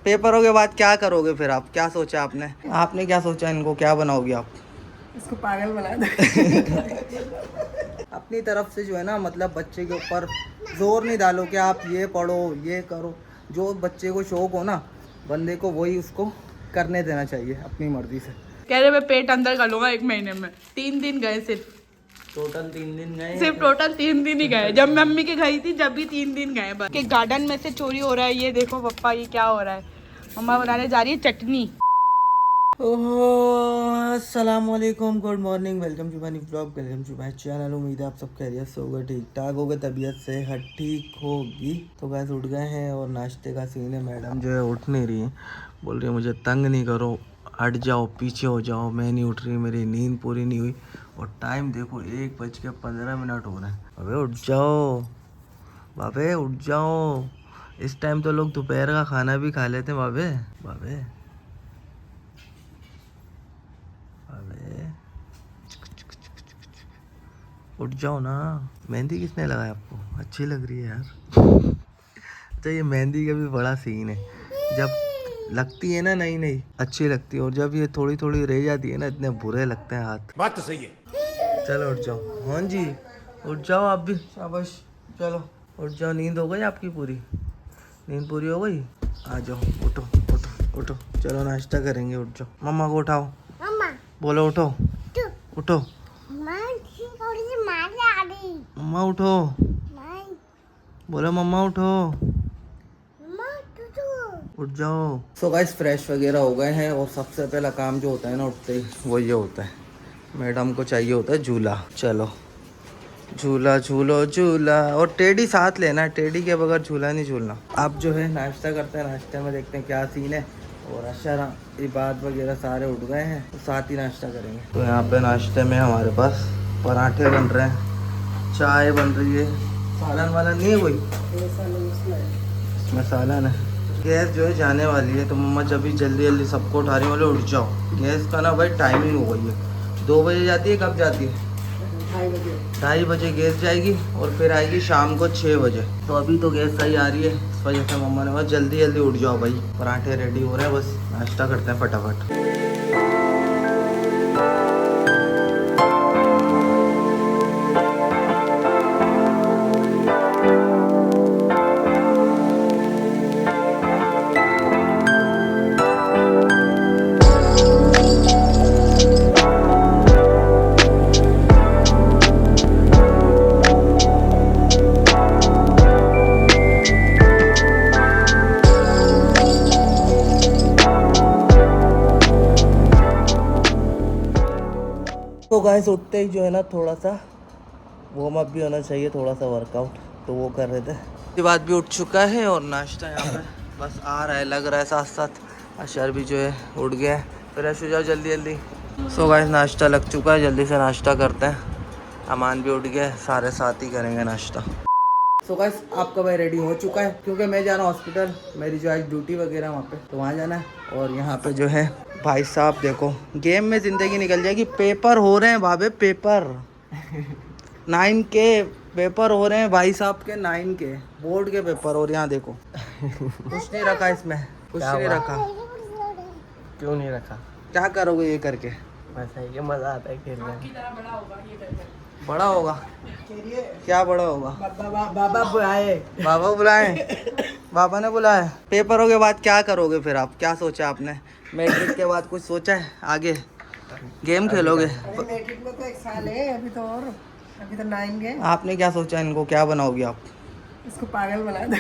पेपरों के बाद क्या करोगे फिर आप? क्या सोचा आपने? आपने क्या सोचा? इनको क्या बनाओगे आप? इसको पागल बना दो। अपनी तरफ से जो है ना, मतलब बच्चे के ऊपर जोर नहीं डालो कि आप ये पढ़ो ये करो। जो बच्चे को शौक हो ना, बंदे को वही उसको करने देना चाहिए अपनी मर्जी से। कह रहे मैं पेट अंदर कर लूंगा 1 महीने में। 3 दिन गए सिर्फ। टोटल 3 दिन गए? सिर्फ टोटल 3 दिन ही गए। जब मम्मी के गई थी जब भी 3 दिन गए बस। के गार्डन में से चोरी हो रहा है। ये देखो पप्पा, ये क्या हो रहा है? मम्मा बनाने जा रही है चटनी। अस्सलामुअलैकुम, good morning, welcome to my new blog, welcome to my channel. उम्मीद है आप सब खैरियत से होगा, ठीक ठाक होगा, तबीयत सेहत ठीक होगी। तो गैस उठ गए हैं और नाश्ते का सीन है। मैडम जो है उठ नहीं रही है, बोल रही है मुझे तंग नहीं करो, हट जाओ, पीछे हो जाओ। मैं नहीं उठ रही, मेरी नींद पूरी नहीं हुई। और टाइम देखो 1:15 हो रहा है। अबे उठ जाओ बाबे, उठ जाओ। इस टाइम तो लोग दोपहर का खाना भी खा लेते हैं बाबे। बाबे अबे उठ जाओ ना। मेहंदी किसने लगाया आपको? अच्छी लग रही है यार। तो ये मेहंदी का भी बड़ा सीन है। जब लगती है ना नई नई अच्छी लगती है, और जब ये थोड़ी थोड़ी रह जाती है ना, इतने बुरे लगते हैं हाथ। बात तो सही है। चलो उठ जाओ। हाँ जी उठ जाओ आप भी, शाबाश। चलो उठ जाओ, नींद हो गई आपकी पूरी? नींद पूरी हो गई? आ जाओ, उठो उठो उठो, चलो नाश्ता करेंगे। उठ जाओ, मम्मा को उठाओ। बोलो उठो उठो। मम्मा उठो, बोलो मम्मा उठो, उठ जाओ। सो गाइस फ्रेश वगैरह हो गए हैं, और सबसे पहला काम जो होता है ना उठते ही, वो ये होता है, मैडम को चाहिए होता है झूला। चलो झूला झूलो झूला, और टेडी साथ लेना, टेडी के बगैर झूला नहीं झूलना। आप जो है नाश्ता करते हैं, नाश्ते में देखते हैं क्या सीन है। और अशरा इबाद वगैरह सारे उठ गए हैं, तो साथ ही नाश्ता करेंगे। तो यहाँ पे नाश्ते में हमारे पास पराठे बन रहे हैं, चाय बन रही है। सालन वाला नहीं है कोई? इसमें सालन है। गैस जो है जाने वाली है, तो मम्मा जब भी जल्दी जल्दी सबको उठा रही बोले उठ जाओ। गैस का ना भाई टाइमिंग हो गई है, 2 बजे जाती है। कब जाती है? 2:30 बजे गैस जाएगी, और फिर आएगी शाम को 6 बजे। तो अभी तो गैस सही आ रही है, इस वजह से मम्मा ने कहा जल्दी जल्दी उठ जाओ भाई। पराठे रेडी हो रहे हैं, बस नाश्ता करते हैं फटाफट। तो गाइस उठते ही जो है ना, थोड़ा सा वार्म अप भी होना चाहिए, थोड़ा सा वर्कआउट, तो वो कर रहे थे। ये बात भी उठ चुका है, और नाश्ता यहाँ पे बस आ रहा है, लग रहा है साथ साथ। अशर भी जो है उठ गया है, फ्रेश हो जाओ जल्दी जल्दी। सो गाइस नाश्ता लग चुका है, जल्दी से नाश्ता करते हैं। अमान भी उठ गया है, सारे साथ ही करेंगे नाश्ता। सो गाइस आपका भाई रेडी हो चुका है, क्योंकि मैं जाना हॉस्पिटल, मेरी जो आज ड्यूटी वगैरह वहाँ पे, तो वहाँ जाना है। और यहाँ पे जो है भाई साहब देखो, गेम में ज़िंदगी निकल जाएगी। पेपर हो रहे हैं बाबे, पेपर 9 के पेपर हो रहे हैं भाई साहब के, 9 के बोर्ड के पेपर। और यहाँ देखो कुछ नहीं रखा इसमें, कुछ नहीं रखा। क्यों नहीं रखा? क्या करोगे ये करके? बस है, ये मजा आता है खेलने। बड़ा होगा? क्या बड़ा होगा? बाबा बुलाए। बाबा बुलाए? बाबा ने बुलाया। पेपरों के बाद क्या करोगे फिर आप? क्या सोचा आपने? मैट्रिक के बाद कुछ सोचा है आगे? गेम खेलोगे? मैट्रिक में तो 1 साल है अभी तो, और अभी तो 9 गए। आपने क्या सोचा? इनको क्या बनाओगे आप? इसको पागल बना दो।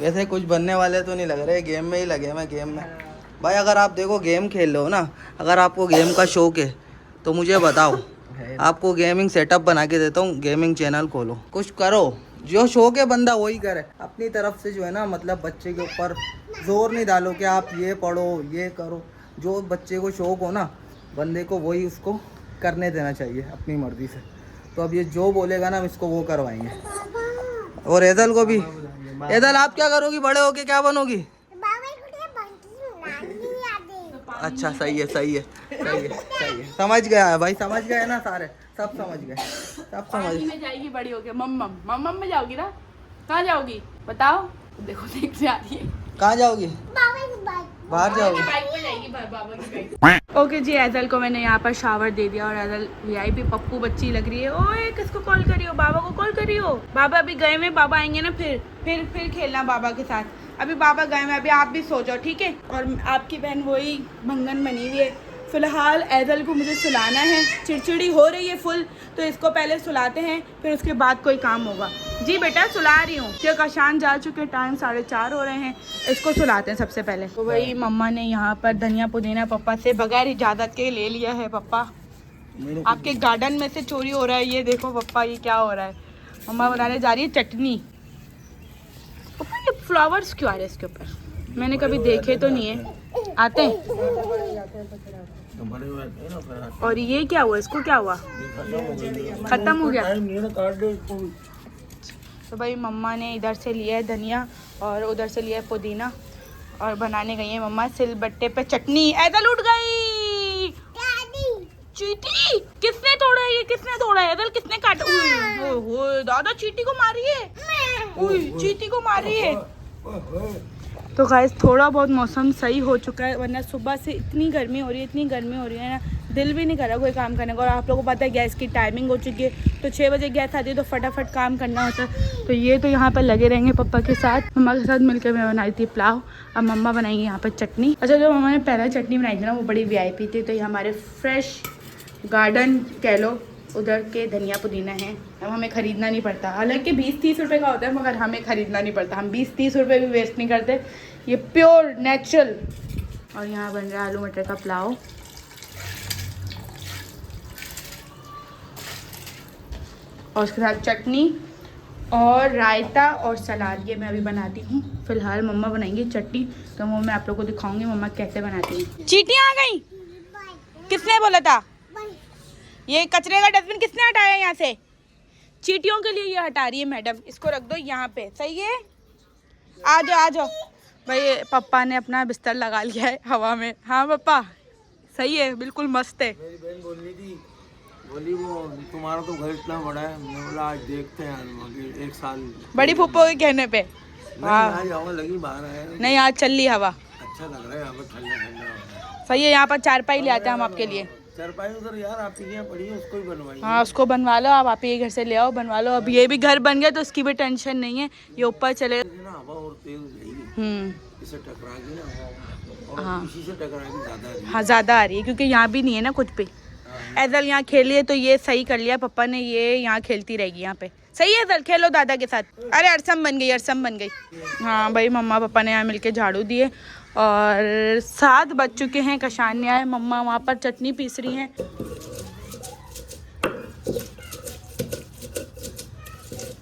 वैसे कुछ बनने वाले तो नहीं लग रहे, गेम में ही लगे। मैं गेम में भाई, अगर आप देखो गेम खेल रहे हो ना, अगर आपको गेम का शौक है तो मुझे बताओ, आपको गेमिंग सेटअप बना के देता हूँ, गेमिंग चैनल खोलो, कुछ करो। जो शौक है बंदा वही करे। अपनी तरफ से जो है ना, मतलब बच्चे के ऊपर जोर नहीं डालो कि आप ये पढ़ो ये करो। जो बच्चे को शौक हो ना, बंदे को वही उसको करने देना चाहिए अपनी मर्जी से। तो अब ये जो बोलेगा ना, हम इसको वो करवाएंगे। और एदल को भी। एदल आप क्या करोगी बड़े होके, क्या बनोगी? अच्छा सही है सही है सही है सही है, समझ गया है भाई, समझ गए ना सारे, सब समझ गए, सब समझ। में जाएगी बड़ी होके, मम्मम मम्मम में जाओगी ना? कहाँ जाओगी बताओ? देखो देखने आ रही है। कहाँ जाओगी? बाहर जाओगी? ओके जी, ऐजल को मैंने यहाँ पर शावर दे दिया और ऐजल वीआईपी पप्पू बच्ची लग रही है। ओए किसको कॉल करी हो? बाबा को कॉल करी हो? बाबा अभी गए में, बाबा आएंगे ना फिर खेलना बाबा के साथ। अभी बाबा गए में, अभी आप भी सो जाओ ठीक है। और आपकी बहन वही भंगन बनी हुई है। फिलहाल ऐजल को मुझे सुलाना है, चिड़चिड़ी हो रही है फुल, तो इसको पहले सुलाते हैं फिर उसके बाद कोई काम होगा। जी बेटा सुला रही हूँ, क्योंकि कशान जा चुके, टाइम 4:30 हो रहे हैं। इसको सुलाते हैं सबसे पहले। तो वही मम्मा ने यहाँ पर धनिया पुदीना पापा से बगैर इजाज़त के ले लिया है। पापा आपके गार्डन में से चोरी हो रहा है, ये देखो पापा ये क्या हो रहा है। मम्मा बनाने जा रही है चटनी। पापा ये फ्लावर्स क्यों आ रहे हैं इसके ऊपर? मैंने कभी देखे तो नहीं है। आते हैं। और ये क्या हुआ, इसको क्या हुआ? खत्म हो गया। तो भाई मम्मा ने इधर से लिया है धनिया और उधर से लिया है पुदीना और बनाने गई है मम्मा सिलबट्टे पे चटनी। ऐदल उठ गई। चीटी किसने तोड़ा है? ये किसने तोड़ा है? ऐदल किसने काटा? ओए दादा चीटी को मारी है। चीटी को मारी है। तो गाइस थोड़ा बहुत मौसम सही हो चुका है, वरना सुबह से इतनी गर्मी हो रही है ना, दिल भी नहीं कर रहा कोई काम करने का। और आप लोगों को पता है गैस की टाइमिंग हो चुकी है, तो 6 बजे गैस आती है तो फटाफट काम करना होता है। तो ये तो यहाँ पर लगे रहेंगे पापा के साथ। मम्मा के साथ मिलकर मैं बनाई थी पुलाव, अब मम्मा बनाएंगी यहाँ पर चटनी। अच्छा जो मम्मा ने पहला चटनी बनाई थी ना वो बड़ी VIP थी, तो ये हमारे फ्रेश गार्डन कह लो, उधर के धनिया पुदीना है। अब हमें ख़रीदना नहीं पड़ता, हालांकि 20-30 रुपये का होता है, मगर हमें ख़रीदना नहीं पड़ता। हम 20-30 रुपये भी वेस्ट नहीं करते, ये प्योर नेचुरल। और यहाँ बन रहा है आलू मटर का पुलाव। और उसके साथ चटनी और रायता और सलाद, ये मैं अभी बनाती हूँ। फिलहाल मम्मा बनाएंगी चटनी, तो वो मैं आप लोगों को दिखाऊंगी मम्मा कैसे बनाती हैं। चींटियाँ आ गई? किसने बोला था? ये कचरे का डस्टबिन किसने हटाया यहाँ से? चींटियों के लिए ये हटा रही है मैडम, इसको रख दो यहाँ पे, सही है? आ जाओ भाई। पापा ने अपना बिस्तर लगा लिया है हवा में। हाँ पापा सही है, बिल्कुल मस्त है। मेरी बहन बोली वो तुम्हारा तो घर इतना बड़ा है, मैं बोला आज देखते हैं 1 साल बड़ी फूफो के कहने पे आज हवा लगी बाहर आया। नहीं आज चल ली हवा, अच्छा लग रहा है यहाँ पर, ठंडा ठंडा। सही है। यहाँ पर चारपाई ले आते हैं हम आपके लिए। चारपाई उधर यार आपकी यहाँ पड़ी है, उसको ही बनवाई। हाँ उसको बनवा लो, आप ही घर से ले आओ बनवा लो। अब ये भी घर बन गया तो इसकी भी टेंशन नहीं है, ये ऊपर चले। हवा और तेज जाएगी, इससे टकराएगी ना, और हाँ इसी से टकराएगी ज्यादा। हाँ ज़्यादा आ रही है क्योंकि यहाँ भी नहीं है ना कुछ भी। ऐदल यहाँ खेली है तो ये सही कर लिया पापा ने, ये यहाँ खेलती रहेगी यहाँ पे। सही है ऐदल, खेलो दादा के साथ। अरे अरसम बन गई। हाँ भाई मम्मा पापा ने यहाँ मिलके झाड़ू दिए और 7 बज चुके हैं। कशान ने आए, मम्मा वहाँ पर चटनी पीस रही हैं।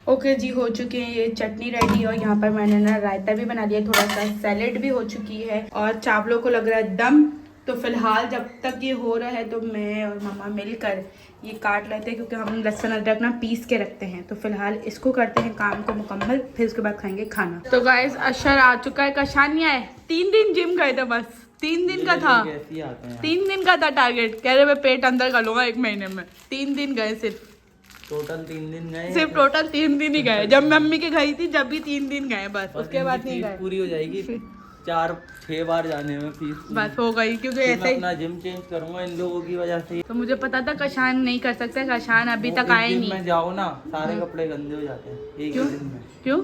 ओके जी हो चुके हैं ये चटनी रेडी। और यहाँ पर मैंने ना रायता भी बना दिया, थोड़ा सा सैलेड भी हो चुकी है और चावलों को लग रहा है दम। तो फिलहाल जब तक ये हो रहा है तो मैं और मम्मा मिलकर ये काट लेते हैं, क्योंकि हम लहसुन अदरक ना पीस के रखते हैं। तो फिलहाल इसको करते हैं काम को मुकम्मल, फिर उसके बाद खाएंगे खाना। तो गाइस अशर आ चुका है, कशान नहीं आए। 3 दिन जिम गए थे, बस 3 दिन का था, 3 दिन का था टारगेट। कह रहे मैं पेट अंदर कर लूँगा 1 महीने में। 3 दिन गए सिर्फ, टोटल 3 दिन गए, सिर्फ टोटल 3 दिन ही गए। जब मम्मी के गई थी जब भी 3 दिन गए, बस उसके बाद नहीं गए। पूरी हो जाएगी 4-6 बार जाने में फीस बस हो गई, क्योंकि ऐसे ही अपना जिम चेंज करूंगा इन लोगों की वजह से। तो मुझे पता था कशान नहीं कर सकते, कशान अभी तक आए नहीं। में जाओ ना सारे कपड़े गंदे हो जाते हैं एक क्यों? दिन में। क्यों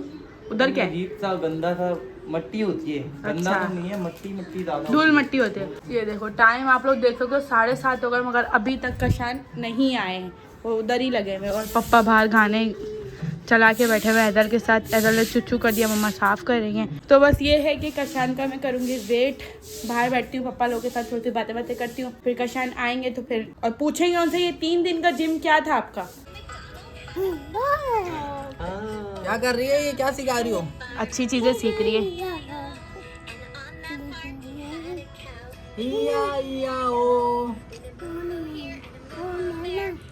उधर क्या है? अजीब सा गंदा सा मट्टी होती है, गंदा अच्छा। तो नहीं है, मट्टी ज्यादा धूल मट्टी होती है। ये देखो टाइम आप लोग देख सकते हो 7:30 हो गए, मगर अभी तक कशान नहीं आए हैं, वो उधर ही लगे हुए। और पप्पा बाहर गाने चला के बैठे हुए ऐदल के साथ। ऐदल ने चुच्चू कर दिया, मम्मा साफ कर रही हैं। तो बस ये है कि कशान का मैं करूँगी वेट, बाहर बैठती हूँ पप्पा लोगों के साथ, थोड़ी सी बातें करती हूँ, फिर कशान आएंगे तो फिर और पूछेंगे उनसे ये 3 दिन का जिम क्या था आपका। क्या कर रही है ये, क्या सिखा रही हो? अच्छी चीजें सीख रही है।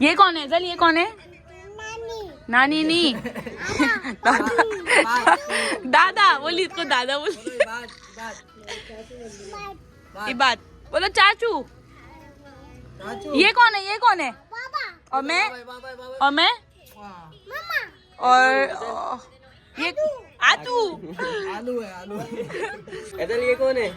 ये कौन है ऐदल, ये कौन है? नानी नहीं दादा बोली, इसको दादा बोली। ये बात बोलो चाचू। ये कौन है? और मैं और ये आतू आलू है आलू। इधर ये कौन है?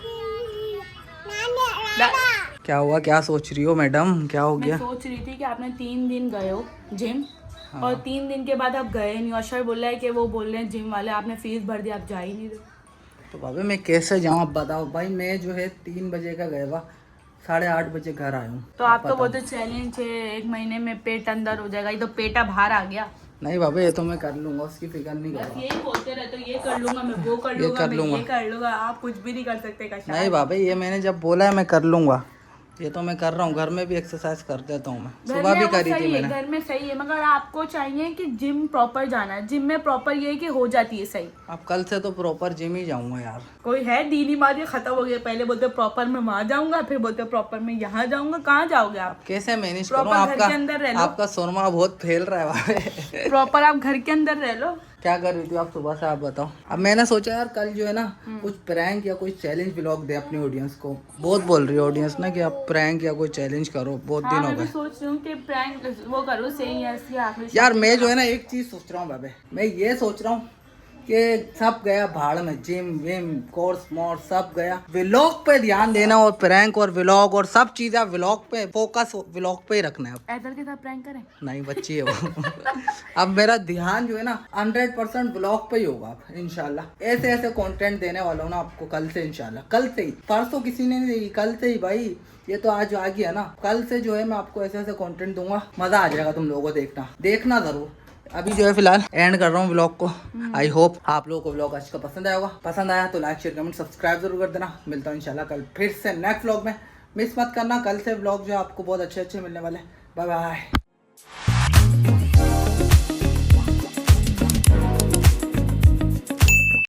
क्या हुआ, क्या सोच रही हो मैडम, क्या हो मैं गया? सोच रही थी कि आपने 3 दिन गए हो जिम और 3 दिन के बाद आप गए नहीं और सर बोल रहा है कि वो बोल रहे हैं जिम वाले आपने फीस भर दी, आप जा ही नहीं रहे। तो भाभी मैं कैसे जाऊँ, आप बताओ भाई। मैं जो है 3 बजे का गया हुआ, 8:30 बजे घर आया हूँ। तो आपका वो तो चैलेंज है 1 महीने में पेट अंदर हो जाएगा, ये तो पेटा बाहर आ गया। नहीं भाभी, ये तो मैं कर लूंगा, उसकी फिक्र नहीं बस करो। यही बोलते रहते हो, ये कर लूंगा मैं, वो कर लूंगा कर मैं, लूंगा। ये कर लूंगा, आप कुछ भी नहीं कर सकते कशा। नहीं भाभी, ये मैंने जब बोला है मैं कर लूंगा, ये तो मैं कर रहा हूँ। घर में भी एक्सरसाइज कर देता हूँ मैं, सुबह भी करी थी मैंने। घर में सही है, मगर आपको चाहिए कि जिम प्रॉपर जाना है। जिम में प्रॉपर ये है कि हो जाती है सही। अब कल से तो प्रॉपर जिम ही जाऊंगा यार। कोई है दीनी मार, ये खत्म हो गया। पहले बोलते प्रॉपर में वहां जाऊंगा, फिर बोलते प्रॉपर में यहाँ जाऊंगा। कहाँ जाओगे आप? कैसे मैनेज करूँ? प्रॉपर घर के अंदर रह लो। आपका सुरमा बहुत फैल रहा है भाभी। प्रॉपर आप घर के अंदर रह लो। क्या कर रही थी आप सुबह से, आप बताओ। अब मैंने सोचा यार कल जो है ना कुछ प्रैंक या कोई चैलेंज व्लॉग दे अपनी ऑडियंस को। बहुत बोल रही है ऑडियंस ना कि आप प्रैंक या कोई चैलेंज करो, बहुत दिन हो मैं भी गए। सोच रही हूँ कि प्रैंक वो करूँ, सही है इसलिए आखिरी। यार मैं जो है ना एक चीज सोच रहा हूँ बाबे, मैं ये सोच रहा हूँ कि सब गया भाड़ में, जिम विम कोर्स मोर्स सब गया। व्लॉग पे ध्यान देना और प्रैंक और व्लॉग और सब चीजें व्लॉग पे फोकस, व्लॉग पे ही रखना है। अब ऐदल के साथ प्रैंक करें? नहीं, बच्ची है वो। अब मेरा ध्यान जो है ना 100% व्लॉग पे ही होगा अब इंशाल्लाह। ऐसे ऐसे कंटेंट देने वाला हूँ ना आपको कल से इंशाल्लाह। कल से ही, परसों किसी ने नहीं दी, कल से ही भाई। ये तो आज आ गया ना, कल से जो है मैं आपको ऐसे ऐसे कंटेंट दूंगा, मजा आ जाएगा तुम लोगों को। देखना जरूर। अभी जो है फिलहाल एंड कर रहा हूँ व्लॉग को। आई होप आप लोगों को व्लॉग आज का पसंद आया होगा। पसंद आया तो लाइक शेयर कमेंट सब्सक्राइब जरूर कर देना। मिलता हूँ इंशाल्लाह कल फिर से नेक्स्ट व्लॉग में। मिस मत करना, कल से व्लॉग जो है आपको बहुत अच्छे अच्छे मिलने वाले। Bye bye.